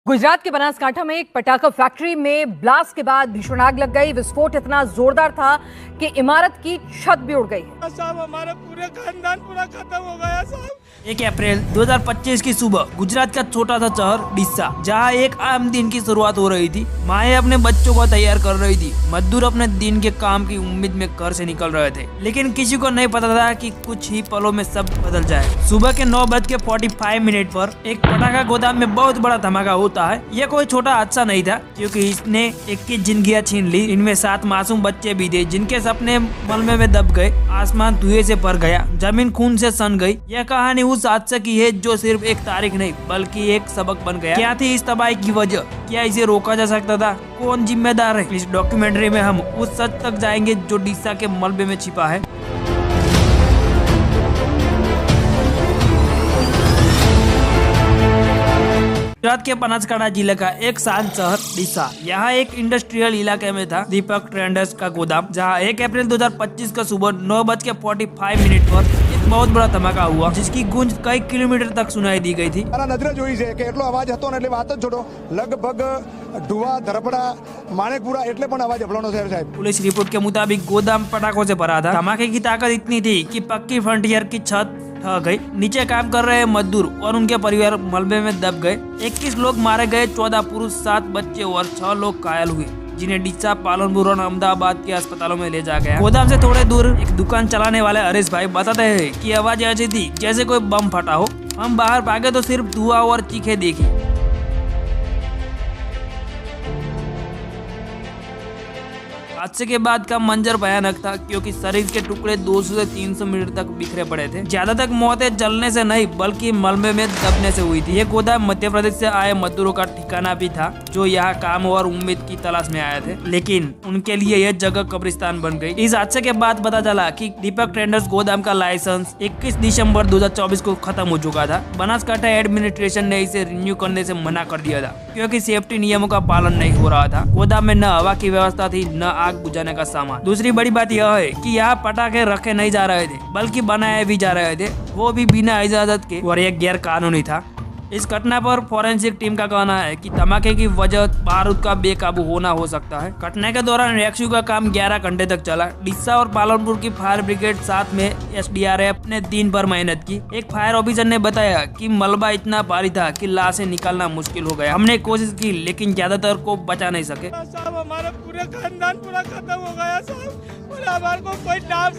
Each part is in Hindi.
गुजरात के बनासकांठा में एक पटाखा फैक्ट्री में ब्लास्ट के बाद भीषण आग लग गई। विस्फोट इतना जोरदार था कि इमारत की छत भी उड़ गई। साहब हमारा पूरा खानदान पूरा खत्म हो गया साहब। 1 अप्रैल 2025 की सुबह गुजरात का छोटा सा शहर डिस्सा, जहां एक आम दिन की शुरुआत हो रही थी। माएं अपने बच्चों को तैयार कर रही थी, मजदूर अपने दिन के काम की उम्मीद में घर से निकल रहे थे, लेकिन किसी को नहीं पता था कि कुछ ही पलों में सब बदल जाए। सुबह के 9:45 पर एक पटाखा गोदाम में बहुत बड़ा धमाका होता है। यह कोई छोटा हादसा नहीं था, क्योंकि इसने 21 जिंदगियां छीन ली। इनमें 7 मासूम बच्चे भी थे, जिनके सपने मलबे में दब गए। आसमान धुएं से भर गया, जमीन खून से सन गई। यह कहानी उस हादसे की है जो सिर्फ एक तारीख नहीं बल्कि एक सबक बन गया। क्या थी इस तबाही की वजह? क्या इसे रोका जा सकता था? कौन जिम्मेदार है? इस डॉक्यूमेंट्री में हम उस सच तक जाएंगे जो डिस्सा के मलबे में छिपा है। गुजरात के बनासकांठा जिले का एक शांत शहर डिस्सा, यहाँ एक इंडस्ट्रियल इलाके में था दीपक ट्रेडर्स का गोदाम, जहाँ 1 अप्रैल 2025 का सुबह 9:45 पर एक बहुत बड़ा धमाका हुआ, जिसकी गूंज कई किलोमीटर तक सुनाई दी गई थी। नजरे જોઈ છે કે એટલો અવાજ હતો ને એટલે વાત જ છોડો, લગભગ ઢુવા ધરપડા માણેકપુરા એટલે પણ અવાજ અભળાણો છે સાહેબ। पुलिस रिपोर्ट के मुताबिक गोदाम पटाखों से भरा था। धमाके की ताकत इतनी थी कि पक्की फ्रंटियर की छत ढह गई। नीचे काम कर रहे मजदूर और उनके परिवार मलबे में दब गए। 21 लोग मारे गए, 14 पुरुष, 7 बच्चे और 6 लोग घायल हुए, जिन्हें डिस्सा, पालनपुर और अहमदाबाद के अस्पतालों में ले जा गया। गोदाम से थोड़े दूर एक दुकान चलाने वाले हरीश भाई बताते हैं कि आवाज ऐसी थी जैसे कोई बम फटा हो। हम बाहर भागे तो सिर्फ धुआं और चीखें देखी। हादसे के बाद का मंजर भयानक था, क्योंकि शरीर के टुकड़े 200 से 300 मीटर तक बिखरे पड़े थे। ज्यादातर मौतें जलने से नहीं बल्कि मलबे में दबने से हुई थी। ये गोदाम मध्य प्रदेश से आए मजदूरों का ठिकाना भी था, जो यहाँ काम और उम्मीद की तलाश में आए थे, लेकिन उनके लिए यह जगह कब्रिस्तान बन गई। इस हादसे के बाद पता चला कि दीपक ट्रेडर्स गोदाम का लाइसेंस 21 दिसंबर 2024 को खत्म हो चुका था। बनासकांठा एडमिनिस्ट्रेशन ने इसे रिन्यू करने से मना कर दिया था, क्योंकि सेफ्टी नियमों का पालन नहीं हो रहा था। गोदाम में न हवा की व्यवस्था थी, न आग बुझाने का सामान। दूसरी बड़ी बात यह है कि यहाँ पटाखे रखे नहीं जा रहे थे, बल्कि बनाए भी जा रहे थे, वो भी बिना इजाजत के, और यह गैर कानूनी था। इस घटना पर फोरेंसिक टीम का कहना है कि धमाके की वजह बारूद का बेकाबू होना हो सकता है। घटना के दौरान रेस्क्यू का काम 11 घंटे तक चला। डिस्सा और पालनपुर की फायर ब्रिगेड, साथ में SDRF ने दिन भर मेहनत की। एक फायर ऑफिसर ने बताया कि मलबा इतना भारी था कि लाशें निकालना मुश्किल हो गया। हमने कोशिश की, लेकिन ज्यादातर को बचा नहीं सके। साहब हमारा पूरा खानदान पूरा खत्म हो गया साहब, और हमारे को कोई नाम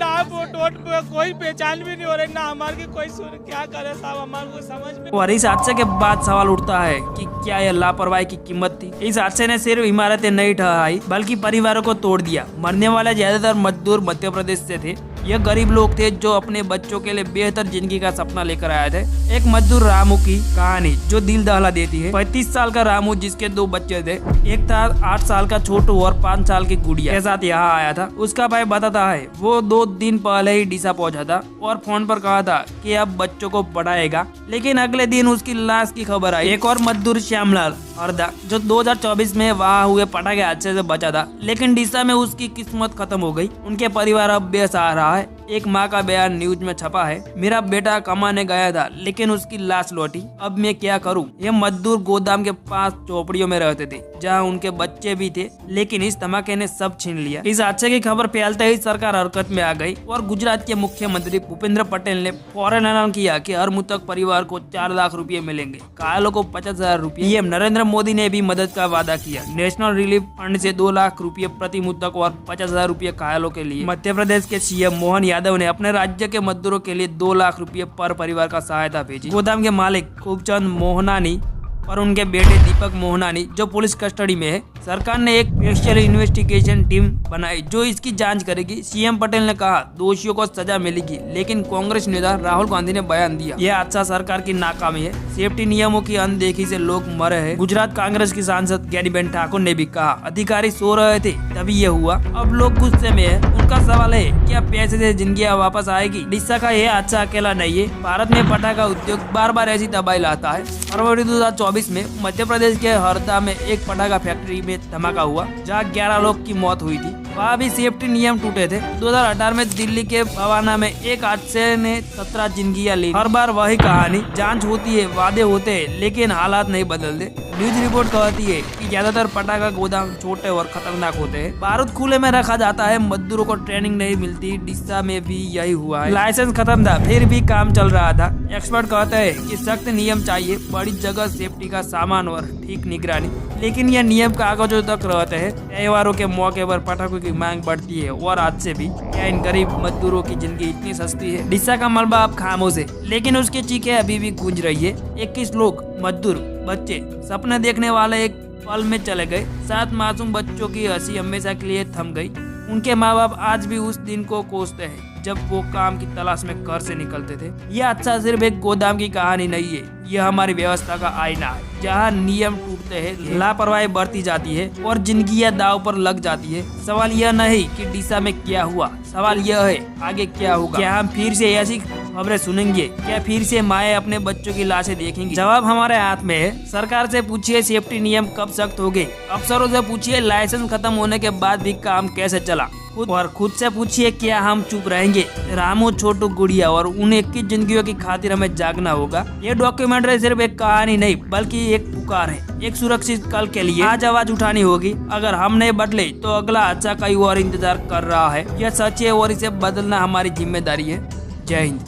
कोई पहचान भी नहीं हो रही, ना हमारे कोई क्या करे साहब, हमारे को समझ में। और इस हादसे के बाद सवाल उठता है कि क्या यह लापरवाही की कीमत थी? इस हादसे ने सिर्फ इमारतें नहीं ढहाई, बल्कि परिवारों को तोड़ दिया। मरने वाले ज्यादातर मजदूर मध्य प्रदेश से थे। यह गरीब लोग थे जो अपने बच्चों के लिए बेहतर जिंदगी का सपना लेकर आए थे। एक मजदूर रामू की कहानी जो दिल दहला देती है। 35 साल का रामू, जिसके 2 बच्चे थे, एक था 8 साल का छोटू और 5 साल की गुड़िया के साथ यहाँ आया था। उसका भाई बताता है वो 2 दिन पहले ही डिस्सा पहुंचा था और फोन पर कहा था कि अब बच्चों को पढ़ाएगा, लेकिन अगले दिन उसकी लाश की खबर आई। एक और मजदूर श्यामलाल हरदा, जो 2024 में वहाँ हुए पटाखे हादसे से बचा था, लेकिन डिस्सा में उसकी किस्मत खत्म हो गई। उनके परिवार अब बेसहारा है। एक माँ का बयान न्यूज में छपा है, मेरा बेटा कमाने गया था, लेकिन उसकी लाश लौटी, अब मैं क्या करूं? ये मजदूर गोदाम के पास झोपड़ियों में रहते थे, जहां उनके बच्चे भी थे, लेकिन इस धमाके ने सब छीन लिया। इस हादसे की खबर फैलते ही सरकार हरकत में आ गई और गुजरात के मुख्यमंत्री भूपेंद्र पटेल ने फौरन ऐलान किया कि हर मृतक परिवार को 4 लाख रुपए मिलेंगे, घायलों को 50,000 रुपए। पीएम नरेंद्र मोदी ने भी मदद का वादा किया। नेशनल रिलीफ फंड से 2 लाख रुपए प्रति मृतक और 50,000 रुपए घायलों के लिए। मध्य प्रदेश के CM मोहन यादव ने अपने राज्य के मजदूरों के लिए 2 लाख रुपए पर परिवार का सहायता भेजी। गोदाम के मालिक खूबचंद मोहनानी और उनके बेटे दीपक मोहनानी, जो पुलिस कस्टडी में है, सरकार ने एक स्पेशल इन्वेस्टिगेशन टीम बनाई जो इसकी जांच करेगी। CM पटेल ने कहा दोषियों को सजा मिलेगी, लेकिन कांग्रेस नेता राहुल गांधी ने बयान दिया यह अच्छा सरकार की नाकामी है। सेफ्टी नियमों की अनदेखी से लोग मरे हैं। गुजरात कांग्रेस की सांसद ज्ञानीबेन ठाकुर ने भी कहा अधिकारी सो रहे थे तभी ये हुआ, अब लोग गुस्से में है। उनका सवाल है क्या पैसे से जिंदगी वापस आएगी? डिस्सा का यह हादसा अकेला नहीं है। भारत में पटाखा उद्योग बार बार ऐसी तबाही लाता है। फरवरी 2024 2024 में मध्य प्रदेश के हरदा में एक पटाखा फैक्ट्री में धमाका हुआ, जहां 11 लोग की मौत हुई थी। वहाँ भी सेफ्टी नियम टूटे थे। 2018 में दिल्ली के भवाना में एक हादसे ने 17 जिंदगियां ली। हर बार वही कहानी, जांच होती है, वादे होते हैं, लेकिन हालात नहीं बदलते। न्यूज रिपोर्ट कहती है कि ज्यादातर पटाखा गोदाम छोटे और खतरनाक होते हैं। बारूद खुले में रखा जाता है, मजदूरों को ट्रेनिंग नहीं मिलती। डिस्सा में भी यही हुआ है। लाइसेंस खत्म था, फिर भी काम चल रहा था। एक्सपर्ट कहते हैं कि सख्त नियम चाहिए, बड़ी जगह सेफ्टी का सामान और ठीक निगरानी, लेकिन यह नियम कागजों तक रहते हैं। त्योहारों के मौके पर पटाखों की मांग बढ़ती है और आज से भी। क्या इन गरीब मजदूरों की जिंदगी इतनी सस्ती है? डिस्सा का मलबा अब खामोश है, लेकिन उसकी चीखें अभी भी गूंज रही है। 21 लोग, मजदूर, बच्चे, सपने देखने वाले एक पल में चले गए। 7 मासूम बच्चों की हंसी हमेशा के लिए थम गई। उनके माँ बाप आज भी उस दिन को कोसते हैं जब वो काम की तलाश में घर से निकलते थे। यह अच्छा सिर्फ एक गोदाम की कहानी नहीं है, यह हमारी व्यवस्था का आईना है, जहाँ नियम टूटते हैं, लापरवाही बढ़ती जाती है और जिंदगियां दाव पर लग जाती है। सवाल यह नहीं कि डिस्सा में क्या हुआ, सवाल यह है आगे क्या होगा। क्या हम फिर से ऐसी खबरें सुनेंगे? क्या फिर से माएँ अपने बच्चों की लाशें देखेंगी? जवाब हमारे हाथ में है। सरकार से पूछिए सेफ्टी नियम कब सख्त हो गए, अफसरों से पूछिए लाइसेंस खत्म होने के बाद भी काम कैसे चला, और खुद से पूछिए क्या हम चुप रहेंगे? रामू, छोटू, गुड़िया और उन 21 जिंदगियों की खातिर हमें जागना होगा। ये डॉक्यूमेंट्री सिर्फ एक कहानी नहीं, बल्कि एक पुकार है, एक सुरक्षित कल के लिए। आज आवाज उठानी होगी। अगर हम नहीं बदले तो अगला अच्छा कई और इंतजार कर रहा है। यह सच है और इसे बदलना हमारी जिम्मेदारी है। जय हिंद।